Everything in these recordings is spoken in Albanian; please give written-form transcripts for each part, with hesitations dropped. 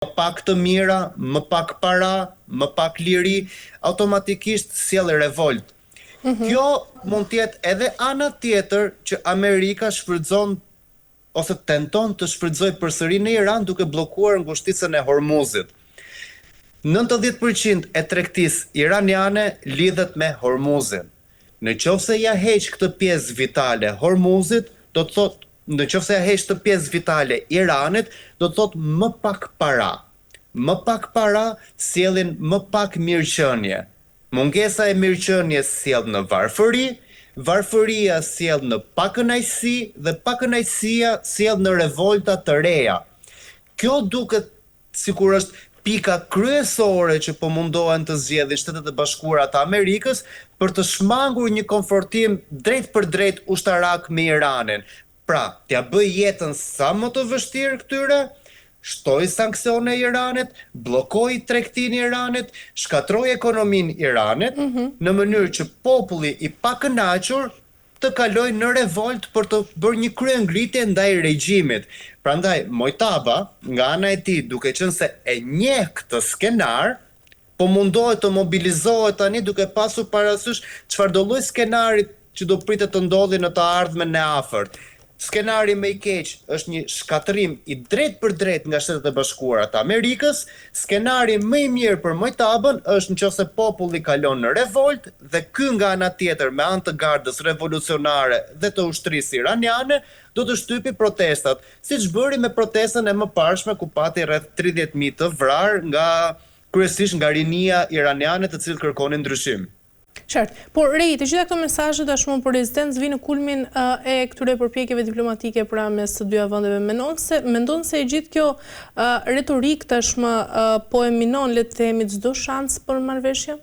më pak të mira, më pak para, më pak liri, automatikisht sjell revolt. Kjo mund të jetë edhe ana tjetër që Amerika shfrytëzon ose tenton të shfrytëzoj përsëri në Iran duke bllokuar ngushticën e Hormuzit. 90% e tregtisë iraniane lidhet me Hormuzin. Në qoftë se ja heq këtë pjesë vitale Hormuzit, do të thotë në qoftë se ja heq këtë pjesë vitale Iranit, do të thotë më pak para. Më pak para sjellin më pak mirëqenie. Mungesa e mirëqenies sjell në varfëri, varfëria sjell në pakënaqësi dhe pakënaqësia sjell në revolta të reja. Kjo duket sikur është pika kryesore që po mundohen të zgjedhin Shtetet e Bashkuara të Amerikës për të shmangur një konfrontim drejt për drejt ushtarak me Iranin. Pra, t'ja bëj jetën sa më të vështirë këtyre, shtoj sanksione Iranit, bllokoj tregtinë Iranit, shkatroj ekonominë Iranit, në mënyrë që populli i pakënaqur të kalojë në revolt për të bërë një kryengritje ndaj regjimit. Prandaj Mojtaba, nga ana e tij, duke qenë se e njeh këtë skenar, po mundohet të mobilizohet tani duke pasur parasysh çfarë do lloj skenari që do pritet të ndodhi në të ardhmen e afërt. Skenari më i keq është një shkatërim i drejt për drejt nga Shtetet e Bashkuara të Amerikës. Skenari më i mirë për Mojtabën është nëse populli kalon në revolt dhe ky nga ana tjetër me anë të gardës revolucionare dhe të ushtrisë iraniane do të shtypi protestat, siç bëri me protestën e mëparshme ku pati rreth 30.000 të vrarë nga kryesisht nga rinia iraniane të cilët kërkonin ndryshim. Qartë, por Rei, të gjitha këto mesazhe tashmë për rezistencë vinë në kulmin e këtyre përpjekjeve diplomatike pra mes të dyja vendeve. Mendon se e gjithë kjo retorik tashmë po e minon, le të themi, çdo shans për marrëveshje?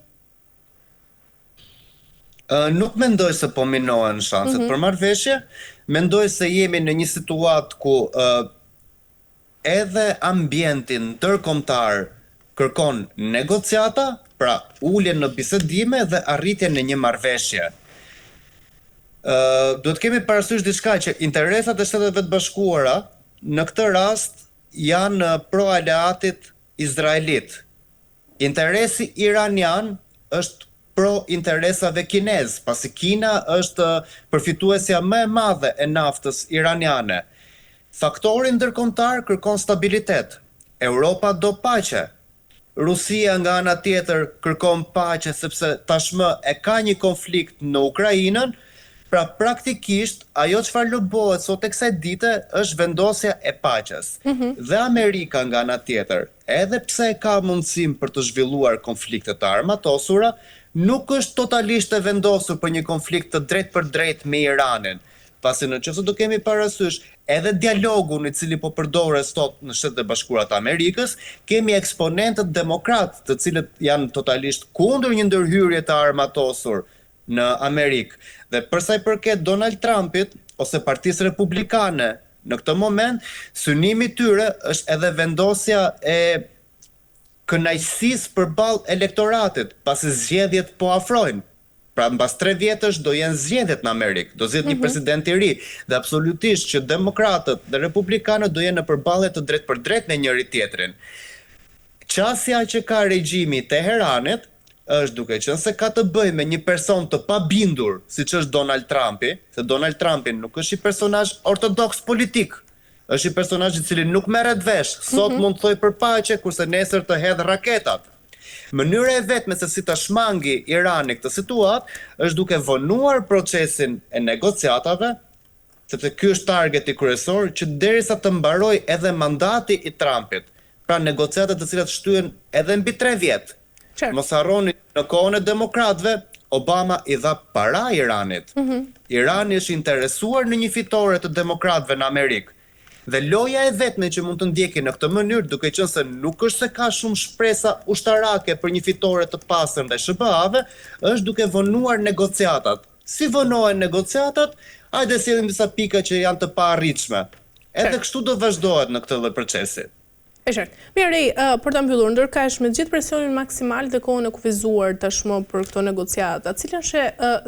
Nuk mendoj se po minohen shanset për marrëveshje. Mendoj se jemi në një situatë ku edhe ambientin ndërkombëtar kërkon negociata, pra ulje në bisedime dhe arritje në një marrëveshje. Do të kemi parasysh diçka që interesat e Shteteve të Bashkuara në këtë rast janë pro aleatit izraelit. Interesi iranian është pro interesave kinez, pasi Kina është përfituesja më e madhe e naftës iraniane. Faktori ndërkombëtar kërkon stabilitet. Europa do paqe. Rusia nga ana tjetër kërkon paqe sepse tashmë e ka një konflikt në Ukrainën, pra praktikisht ajo çfarë lobohet sot e kësaj dite është vendosja e paqes. Dhe Amerika nga ana tjetër, edhe pse ka mundësim për të zhvilluar konflikte të armatosura, nuk është totalisht e vendosur për një konflikt të drejt për drejt me Iranin. Pasi nëse do kemi parasysh edhe dialogun i cili po përdoret sot në Shtetet e Bashkuara të Amerikës, kemi eksponentët demokrat të cilët janë totalisht kundër një ndërhyrje të armatosur në Amerikë. Dhe për sa i përket Donald Trumpit ose Partisë Republikane, në këtë moment synimi i tyre është edhe vendosja e kënaqësisë përballë elektoratit, pasi zgjedhjet po afrojnë. Pra mbas 3 vjetësh do jenë zgjedhjet në Amerikë, do zgjedh një president i ri dhe absolutisht që demokratët dhe republikanët do jenë në përballje të drejt për drejt me njëri tjetrin. Qasja që ka regjimi i Teheranit është duke qenë se ka të bëjë me një person të pabindur, siç është Donald Trumpi, se Donald Trumpi nuk është një personazh ortodoks politik. Është një personazh i cili nuk merret vesh, sot mund të thojë për paqe kurse nesër të hedh raketat. Mënyra e vetme se si ta shmangi Irani këtë situatë është duke vonuar procesin e negociatave, sepse ky është targeti kryesor që derisa të mbarojë edhe mandati i Trumpit, pra negociatat të cilat shtyhen edhe mbi 3 vjet. Mos harroni në kohën e demokratëve, Obama i dha para Iranit. Irani është interesuar në një fitore të demokratëve në Amerikë. Dhe loja e vetme që mund të ndjeki në këtë mënyrë, duke qenë se nuk është se ka shumë shpresa ushtarake për një fitore të pastër ndaj SBA-ve, është duke vonuar negociatat. Si vonohen negociatat? Hajde sillim disa pika që janë të paarritshme. Edhe kështu do vazhdohet në këtë lloj procesi. E qartë. Mirë, Rei, për ta mbyllur, ndërkaq me gjithë presionin maksimal dhe kohën e kufizuar tashmë për këto negociata, cilën she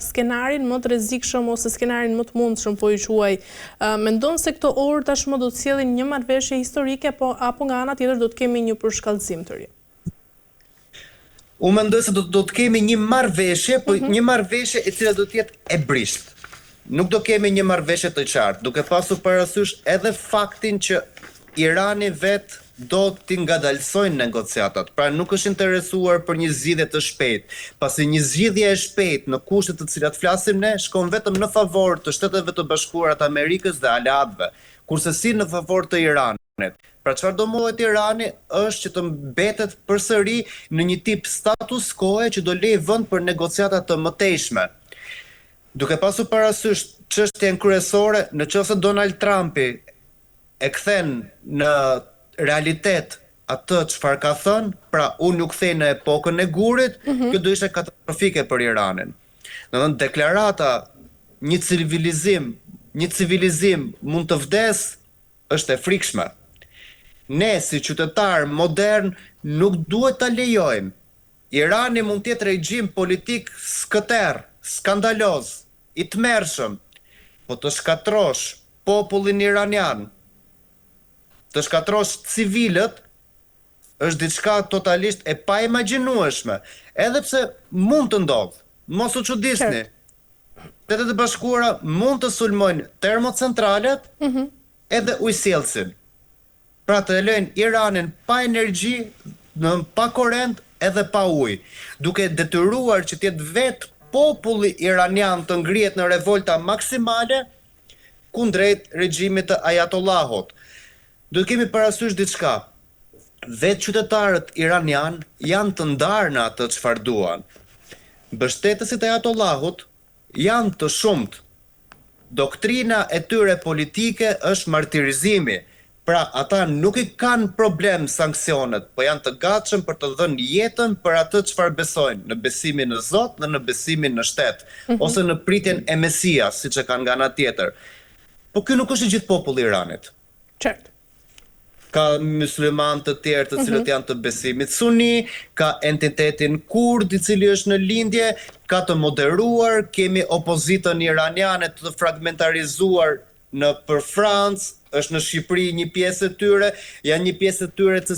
skenarin më të rrezikshëm ose skenarin më të mundshëm po i quaj, mendon se këto orë tashmë do të sjellin një marrëveshje historike apo nga ana tjetër do të kemi një përshkallëzim të ri? Unë mendoj se do të kemi një marrëveshje, po një marrëveshje e cila do të jetë e brisht. Nuk do kemi një marrëveshje të qartë, duke pasur parasysh edhe faktin që Irani vetë do t'i ngadalsojnë negociatat, pra nuk është interesuar për një zgjidhje të shpejtë, pasi një zgjidhje e shpejtë në kushtet të cilat flasim ne shkon vetëm në favor të Shteteve të Bashkuara të Amerikës dhe aleatëve, kurse si në favor të Iranit. Pra çfarë do mohet Irani është që të mbetet përsëri në një tip status quo që do lej vend për negociata të mëtejshme. Duke pasur parasysh çështjen kryesore, nëse Donald Trumpi e kthen në realitet atë çfarë ka thënë, pra unë nuk kthej në epokën e gurit, kjo do ishte katastrofike për Iranin. Domethënë deklarata një civilizim mund të vdes është e frikshme. Ne si qytetar modern nuk duhet ta lejojmë. Irani mund të jetë regjim politik skëter, skandaloz, i tmerrshëm, po të shkatrosh popullin iranian, të shkatrosh civilët, është diçka totalisht e pa imagjinueshme, edhe pse mund të ndodhë, mos u çuditni. Shtetet e Bashkuara mund të sulmojnë termocentralet edhe ujësjellsin. Pra të lejnë Iranin pa energji, pa korrent edhe pa ujë, duke detyruar që të jetë vetë populli iranian të ngrihet në revolta maksimale kundrejt regjimit të Ajatollahut. Do të kemi parasysh diçka. Vetë qytetarët iranian janë të ndarë në atë çfarë duan. Mbështetësit e Ajatollahut janë të shumt. Doktrina e tyre politike është martirizimi. Pra, ata nuk i kanë problem sanksionet, po janë të gatshëm për të dhënë jetën për atë çfarë besojnë, në besimin në Zot dhe në besimin në shtet, ose në pritjen e Mesias, siç e kanë nga ana tjetër. Po ky nuk është i gjithë populli i Iranit. Qartë. Ka musliman të tjerë të cilët janë të besimit suni, ka entitetin kurd i cili është në lindje, ka të moderuar, kemi opozitën iraniane të fragmentarizuar për Francë, është në Shqipëri një pjesë e tyre, janë një pjesë e tyre të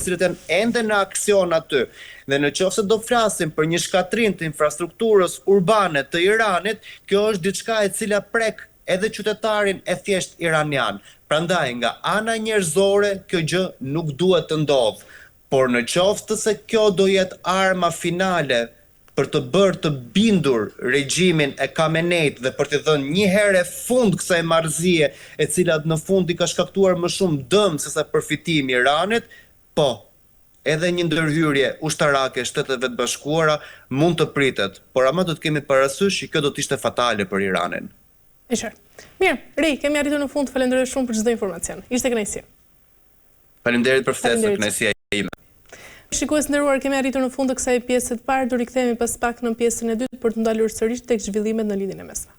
cilët janë ende në aksion aty. Dhe nëse do flasim për një shkatrim të infrastrukturës urbane të Iranit, kjo është diçka e cila prek edhe qytetarin e thjesht iranian. Prandaj nga ana njerëzore kjo gjë nuk duhet të ndodhë, por në qoftë se kjo do jetë arma finale për të bërë të bindur regjimin e Khameneit dhe për të dhënë një herë fund kësaj marrëzie e cila në fund i ka shkaktuar më shumë dëm sesa përfitim Iranit, po, edhe një ndërhyrje ushtarake Shteteve të Bashkuara mund të pritet, por ama do të kemi parasysh që kjo do të ishte fatale për Iranin. E qartë. Mirë, Rei, kemi arritur në fund, falenderoj shumë për çdo informacion. Ishte kënaqësi. Faleminderit për ftesën, kënaqësia ime. Shikues nderuar, kemi arritur në fund të kësaj pjese të parë, do rikthehemi pas pak në pjesën e dytë për të ndalur sërish tek zhvillimet në lidhjen e mesme.